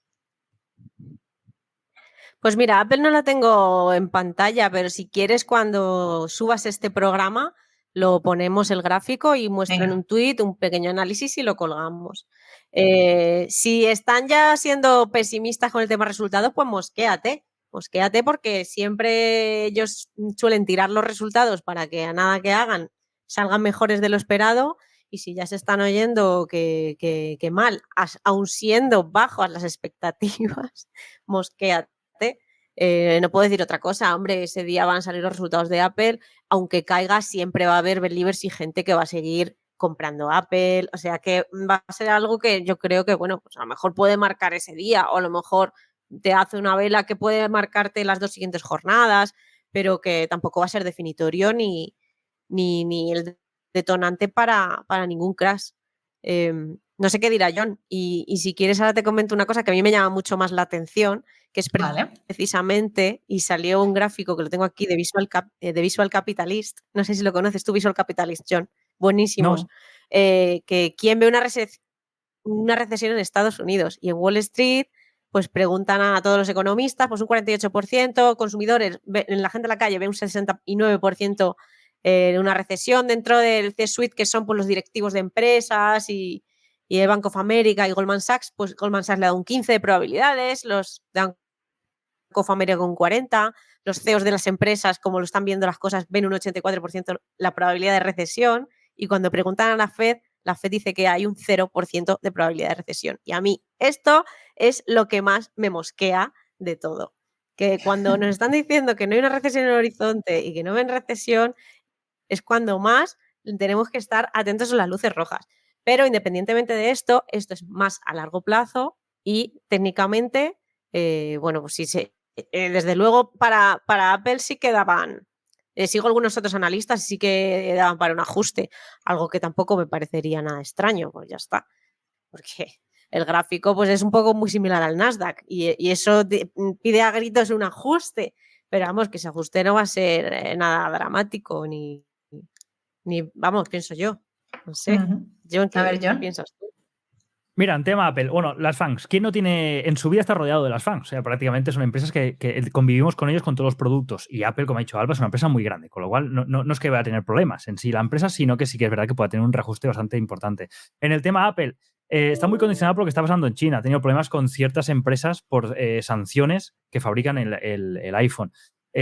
[SPEAKER 4] Pues mira, Apple no la tengo en pantalla, pero si quieres cuando subas este programa lo ponemos el gráfico y muestro en un tuit un pequeño análisis y lo colgamos. Si están ya siendo pesimistas con el tema resultados, pues mosquéate porque siempre ellos suelen tirar los resultados para que a nada que hagan salgan mejores de lo esperado y si ya se están oyendo que mal, aun siendo bajas las expectativas, mosquéate. No puedo decir otra cosa, hombre, ese día van a salir los resultados de Apple, aunque caiga siempre va a haber believers y gente que va a seguir comprando Apple, o sea que va a ser algo que yo creo que, bueno, pues a lo mejor puede marcar ese día o a lo mejor te hace una vela que puede marcarte las 2 siguientes jornadas, pero que tampoco va a ser definitorio ni el detonante para ningún crash. No sé qué dirá John. Y si quieres, ahora te comento una cosa que a mí me llama mucho más la atención, que es precisamente, y salió un gráfico que lo tengo aquí de Visual Capitalist. No sé si lo conoces tú, Visual Capitalist, John. Buenísimos.
[SPEAKER 3] No.
[SPEAKER 4] Que quién ve una recesión en Estados Unidos y en Wall Street, pues preguntan a todos los economistas, pues un 48%, consumidores, la gente en la calle ve un 69% una recesión dentro del C-Suite, que son pues, los directivos de empresas y el Bank of America y Goldman Sachs, pues Goldman Sachs le da un 15 de probabilidades, los de Bank of America un 40, los CEOs de las empresas, como lo están viendo las cosas, ven un 84% la probabilidad de recesión, y cuando preguntan a la Fed dice que hay un 0% de probabilidad de recesión. Y a mí esto es lo que más me mosquea de todo. Que cuando nos están diciendo que no hay una recesión en el horizonte y que no ven recesión, es cuando más tenemos que estar atentos a las luces rojas. Pero independientemente de esto es más a largo plazo y técnicamente, bueno, pues desde luego para Apple sí que daban, sigo algunos otros analistas y sí que daban para un ajuste, algo que tampoco me parecería nada extraño, pues ya está. Porque el gráfico pues es un poco muy similar al Nasdaq y eso pide a gritos un ajuste, pero vamos, que ese ajuste no va a ser nada dramático ni vamos, pienso yo. No sé. John, ¿qué piensas tú?
[SPEAKER 3] Mira, en tema Apple, bueno, las FANGs, ¿quién no tiene, en su vida está rodeado de las FANGs? O sea, prácticamente son empresas que convivimos con ellos con todos los productos. Y Apple, como ha dicho Alba, es una empresa muy grande, con lo cual no es que vaya a tener problemas en sí la empresa, sino que sí que es verdad que pueda tener un reajuste bastante importante. En el tema Apple, está muy condicionado por lo que está pasando en China. Ha tenido problemas con ciertas empresas por sanciones que fabrican el iPhone.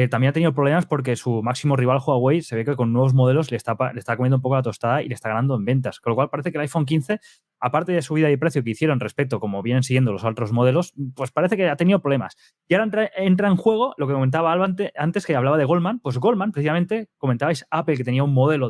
[SPEAKER 3] También ha tenido problemas porque su máximo rival Huawei se ve que con nuevos modelos le está comiendo un poco la tostada y le está ganando en ventas. Con lo cual parece que el iPhone 15, aparte de subida de precio que hicieron respecto como vienen siguiendo los otros modelos, pues parece que ha tenido problemas. Y ahora entra en juego lo que comentaba Alba antes, que hablaba de Goldman. Pues Goldman, precisamente, comentabais Apple, que tenía un modelo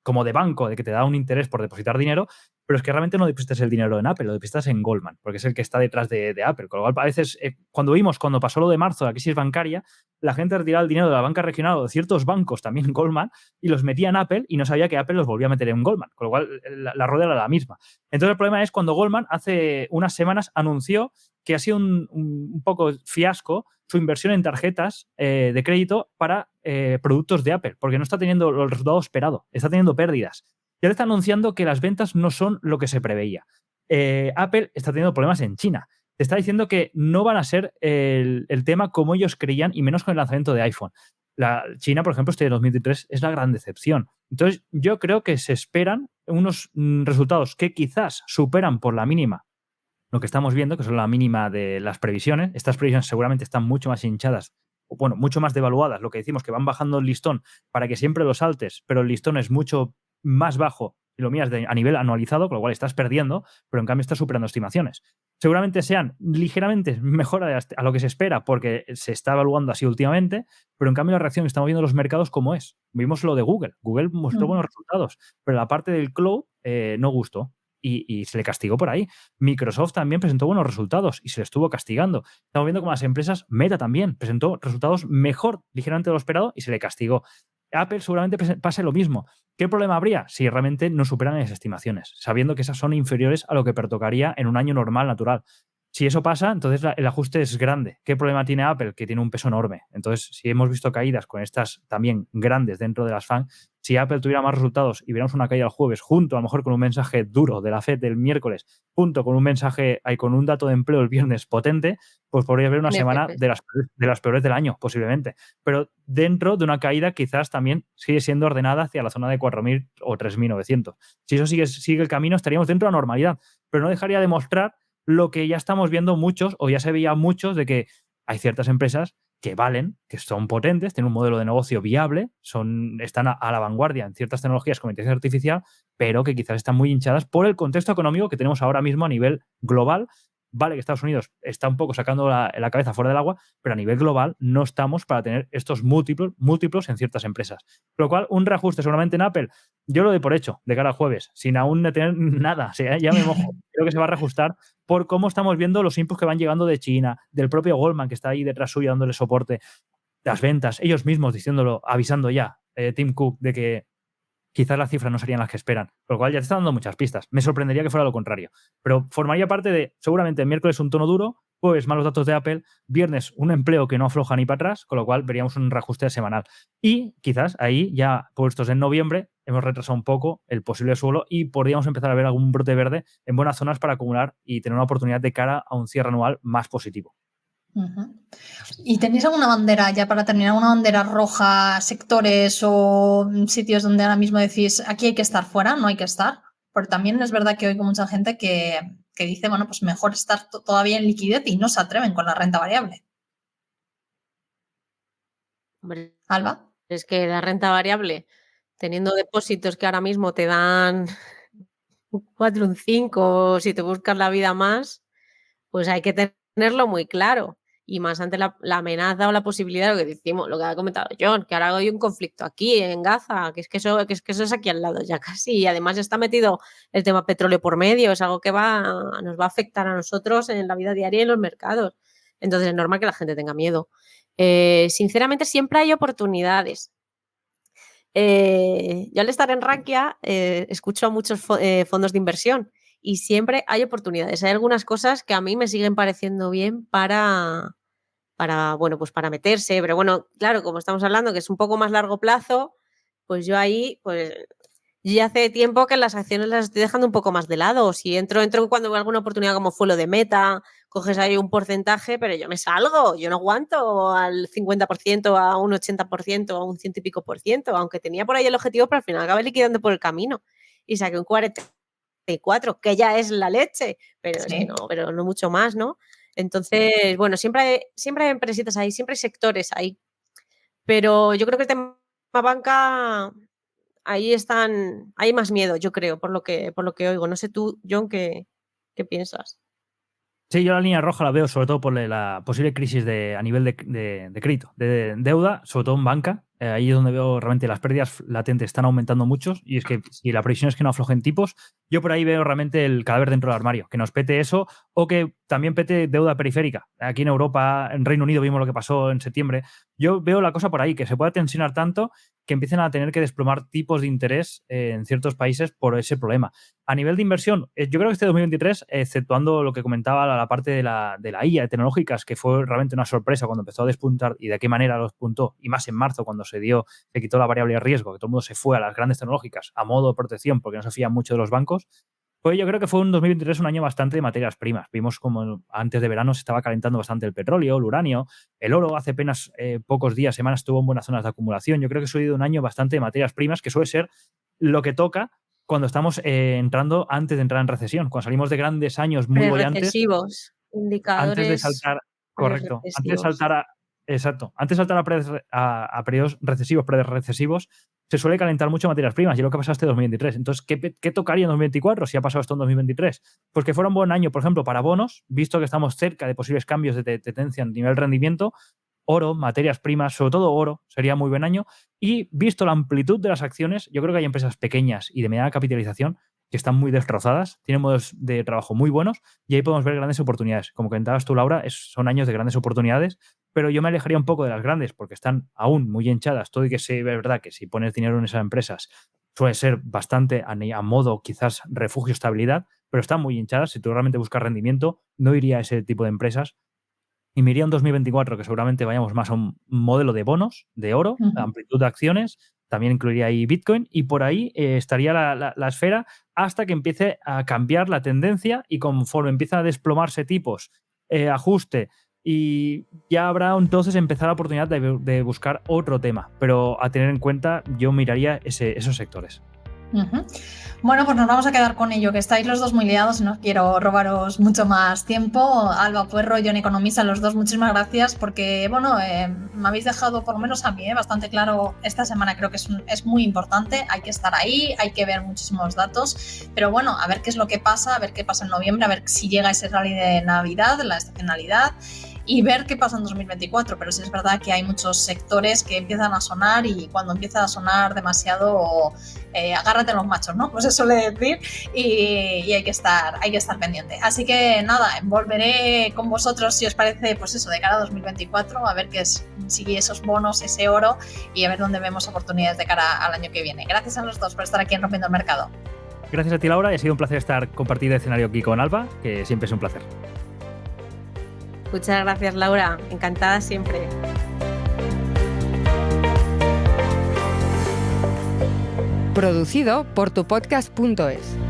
[SPEAKER 3] como de banco, de que te da un interés por depositar dinero, pero es que realmente no depositas el dinero en Apple, lo depositas en Goldman, porque es el que está detrás de Apple. Con lo cual, a veces, cuando pasó lo de marzo, la crisis bancaria, la gente retiraba el dinero de la banca regional o de ciertos bancos, también Goldman, y los metía en Apple y no sabía que Apple los volvía a meter en Goldman. Con lo cual, la rueda era la misma. Entonces, el problema es cuando Goldman hace unas semanas anunció que ha sido un poco fiasco su inversión en tarjetas de crédito para productos de Apple, porque no está teniendo el resultado esperado, está teniendo pérdidas. Y ahora está anunciando que las ventas no son lo que se preveía. Apple está teniendo problemas en China. Te está diciendo que no van a ser el tema como ellos creían, y menos con el lanzamiento de iPhone. China, por ejemplo, este 2023 es la gran decepción. Entonces, yo creo que se esperan unos resultados que quizás superan por la mínima lo que estamos viendo, que son la mínima de las previsiones. Estas previsiones seguramente están mucho más hinchadas, o bueno, mucho más devaluadas. Lo que decimos, que van bajando el listón para que siempre lo saltes, pero el listón es mucho más bajo y lo miras a nivel anualizado, con lo cual estás perdiendo, pero en cambio estás superando estimaciones. Seguramente sean ligeramente mejor a lo que se espera, porque se está evaluando así últimamente, pero en cambio la reacción que estamos viendo en los mercados, ¿cómo es? Vimos lo de Google. Google mostró buenos resultados, pero la parte del cloud no gustó. Y se le castigó por ahí. Microsoft también presentó buenos resultados y se le estuvo castigando. Estamos viendo cómo las empresas, Meta también, presentó resultados mejor ligeramente de lo esperado y se le castigó. Apple seguramente pase lo mismo. ¿Qué problema habría si realmente no superan esas estimaciones, sabiendo que esas son inferiores a lo que pertocaría en un año normal, natural? Si eso pasa, entonces el ajuste es grande. ¿Qué problema tiene Apple? Que tiene un peso enorme. Entonces, si hemos visto caídas con estas también grandes dentro de las FANG, si Apple tuviera más resultados y viéramos una caída el jueves, junto a lo mejor con un mensaje duro de la Fed del miércoles, junto con un mensaje, con un dato de empleo el viernes potente, pues podría haber una semana de las peores del año, posiblemente. Pero dentro de una caída quizás también sigue siendo ordenada hacia la zona de 4.000 o 3.900. Si eso sigue el camino, estaríamos dentro de la normalidad. Pero no dejaría de mostrar lo que ya estamos viendo muchos, o ya se veía muchos, de que hay ciertas empresas que valen, que son potentes, tienen un modelo de negocio viable, están a la vanguardia en ciertas tecnologías como inteligencia artificial, pero que quizás están muy hinchadas por el contexto económico que tenemos ahora mismo a nivel global. Vale que Estados Unidos está un poco sacando la cabeza fuera del agua, pero a nivel global no estamos para tener estos múltiplos en ciertas empresas. Con lo cual, un reajuste seguramente en Apple, yo lo doy por hecho de cara al jueves, sin aún tener nada. O sea, ya me mojo. Creo que se va a reajustar por cómo estamos viendo los inputs que van llegando de China, del propio Goldman, que está ahí detrás suyo dándole soporte, las ventas, ellos mismos diciéndolo, avisando ya, Tim Cook, de que quizás las cifras no serían las que esperan, por lo cual ya te está dando muchas pistas. Me sorprendería que fuera lo contrario, pero formaría parte de, seguramente, el miércoles un tono duro, jueves malos datos de Apple, viernes un empleo que no afloja ni para atrás, con lo cual veríamos un reajuste semanal. Y quizás ahí, ya puestos en noviembre, hemos retrasado un poco el posible suelo y podríamos empezar a ver algún brote verde en buenas zonas para acumular y tener una oportunidad de cara a un cierre anual más positivo.
[SPEAKER 2] ¿Y tenéis alguna bandera, ya para terminar, una bandera roja, sectores o sitios donde ahora mismo decís aquí hay que estar fuera, no hay que estar? Porque también es verdad que oigo mucha gente que dice, bueno, pues mejor estar todavía en liquidez y no se atreven con la renta variable.
[SPEAKER 4] Hombre,
[SPEAKER 2] Alba.
[SPEAKER 4] es que la renta variable, teniendo depósitos que ahora mismo te dan un 4, un 5, o si te buscas la vida más, pues hay que tenerlo muy claro. Y más ante la amenaza o la posibilidad de lo que decimos, lo que ha comentado John, que ahora hay un conflicto aquí en Gaza, que es que eso es aquí al lado ya casi. Y además está metido el tema petróleo por medio, es algo que nos va a afectar a nosotros en la vida diaria y en los mercados. Entonces es normal que la gente tenga miedo. Sinceramente, siempre hay oportunidades. Yo al estar en Rankia escucho a muchos fondos de inversión y siempre hay oportunidades. Hay algunas cosas que a mí me siguen pareciendo bien para meterse, pero bueno, claro, como estamos hablando que es un poco más largo plazo, pues yo ahí, pues yo ya hace tiempo que las acciones las estoy dejando un poco más de lado. Si entro cuando veo alguna oportunidad como fue lo de Meta, coges ahí un porcentaje, pero yo me salgo, yo no aguanto al 50%, a un 80%, a un 100 y pico por ciento, aunque tenía por ahí el objetivo, pero al final acabé liquidando por el camino y saqué un 44, que ya es la leche, pero
[SPEAKER 2] Sí.
[SPEAKER 4] es que no, pero no mucho más, ¿no? Entonces, bueno, siempre hay empresitas ahí, siempre hay sectores ahí, pero yo creo que el tema banca, ahí hay más miedo, yo creo, por lo que oigo. No sé tú, John, ¿qué piensas?
[SPEAKER 3] Sí, yo la línea roja la veo sobre todo por la posible crisis a nivel de crédito, de deuda, sobre todo en banca. Ahí es donde veo realmente las pérdidas latentes están aumentando mucho y es que si la previsión es que no aflojen tipos, yo por ahí veo realmente el cadáver dentro del armario, que nos pete eso o que también pete deuda periférica. Aquí en Europa, en Reino Unido vimos lo que pasó en septiembre. Yo veo la cosa por ahí, que se pueda tensionar tanto que empiecen a tener que desplomar tipos de interés en ciertos países por ese problema. A nivel de inversión, yo creo que este 2023, exceptuando lo que comentaba la parte de la IA, de tecnológicas, que fue realmente una sorpresa cuando empezó a despuntar y de qué manera lo despuntó, y más en marzo cuando se quitó la variable de riesgo, que todo el mundo se fue a las grandes tecnológicas a modo de protección porque no se fían mucho de los bancos, pues yo creo que fue un 2023 un año bastante de materias primas. Vimos como antes de verano se estaba calentando bastante el petróleo, el uranio, el oro hace apenas pocos días, semanas estuvo en buenas zonas de acumulación. Yo creo que ha sido un año bastante de materias primas, que suele ser lo que toca cuando estamos entrando antes de entrar en recesión, cuando salimos de grandes años muy bollantes.
[SPEAKER 4] Recesivos, indicadores.
[SPEAKER 3] Antes de saltar, correcto, antes de saltar a periodos recesivos, predecesivos, se suele calentar mucho materias primas y es lo que ha pasado este 2023. Entonces, ¿qué tocaría en 2024 si ha pasado esto en 2023? Pues que fuera un buen año, por ejemplo, para bonos, visto que estamos cerca de posibles cambios de tendencia en nivel de rendimiento. Oro, materias primas, sobre todo oro, sería muy buen año. Y visto la amplitud de las acciones, yo creo que hay empresas pequeñas y de mediana capitalización que están muy destrozadas, tienen modos de trabajo muy buenos y ahí podemos ver grandes oportunidades. Como comentabas tú, Laura, son años de grandes oportunidades, pero yo me alejaría un poco de las grandes porque están aún muy hinchadas. Todo y que sé, es verdad que si pones dinero en esas empresas suele ser bastante a modo quizás refugio, estabilidad, pero están muy hinchadas. Si tú realmente buscas rendimiento, no iría a ese tipo de empresas. Y me iría en 2024, que seguramente vayamos más a un modelo de bonos, de oro, amplitud de acciones, también incluiría ahí Bitcoin, y por ahí estaría la esfera hasta que empiece a cambiar la tendencia y conforme empiezan a desplomarse tipos, ajuste, y ya habrá entonces empezar la oportunidad de buscar otro tema. Pero a tener en cuenta, yo miraría esos sectores.
[SPEAKER 2] Bueno, pues nos vamos a quedar con ello, que estáis los dos muy liados y no quiero robaros mucho más tiempo. Alba Puerro, John Economista, los dos, muchísimas gracias porque, bueno, me habéis dejado, por lo menos a mí, bastante claro esta semana. Creo que es muy importante, hay que estar ahí, hay que ver muchísimos datos, pero bueno, a ver qué es lo que pasa, a ver qué pasa en noviembre, a ver si llega ese rally de Navidad, la estacionalidad. y ver qué pasa en 2024, pero sí es verdad que hay muchos sectores que empiezan a sonar y cuando empieza a sonar demasiado, agárrate los machos, ¿no? Pues se suele decir y hay que estar pendiente. Así que nada, volveré con vosotros si os parece, pues eso, de cara a 2024, a ver si esos bonos, ese oro y a ver dónde vemos oportunidades de cara al año que viene. Gracias a los dos por estar aquí en Rompiendo el Mercado.
[SPEAKER 3] Gracias a ti, Laura, y ha sido un placer compartir el escenario aquí con Alba, que siempre es un placer.
[SPEAKER 4] Muchas gracias, Laura. Encantada siempre.
[SPEAKER 1] Producido por tupodcast.es.